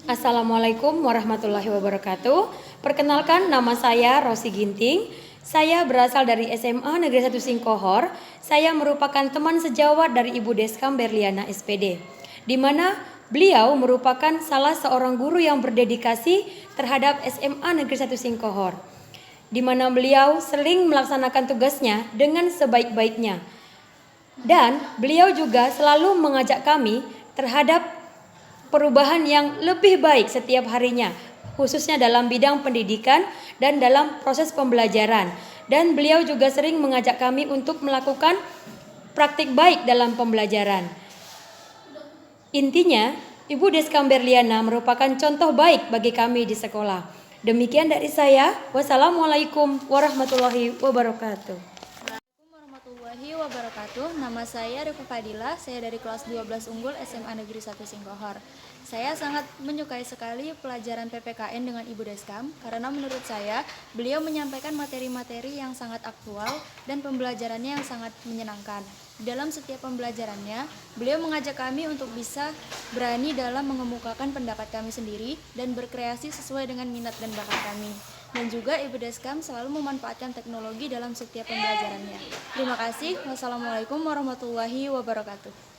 Assalamualaikum warahmatullahi wabarakatuh. Perkenalkan, nama saya Rosi Ginting. Saya berasal dari SMA Negeri 1 Singkohor. Saya merupakan teman sejawat dari Ibu Deskam Berliana SPD, di mana beliau merupakan salah seorang guru yang berdedikasi terhadap SMA Negeri 1 Singkohor, di mana beliau sering melaksanakan tugasnya dengan sebaik-baiknya. Dan beliau juga selalu mengajak kami terhadap perubahan yang lebih baik setiap harinya, khususnya dalam bidang pendidikan dan dalam proses pembelajaran. Dan beliau juga sering mengajak kami untuk melakukan praktik baik dalam pembelajaran. Intinya, Ibu Deskam Berliana merupakan contoh baik bagi kami di sekolah. Demikian dari saya. Wassalamualaikum warahmatullahi wabarakatuh. Warahmatullahi wabarakatuh. Nama saya Rifa Fadila, saya dari kelas 12 Unggul SMA Negeri 1 Singkohor. Saya sangat menyukai sekali pelajaran PPKN dengan Ibu Deskam karena menurut saya beliau menyampaikan materi-materi yang sangat aktual dan pembelajarannya yang sangat menyenangkan. Dalam setiap pembelajarannya, beliau mengajak kami untuk bisa berani dalam mengemukakan pendapat kami sendiri dan berkreasi sesuai dengan minat dan bakat kami. Dan juga Ibu Deskam selalu memanfaatkan teknologi dalam setiap pembelajarannya. Terima kasih. Wassalamualaikum warahmatullahi wabarakatuh.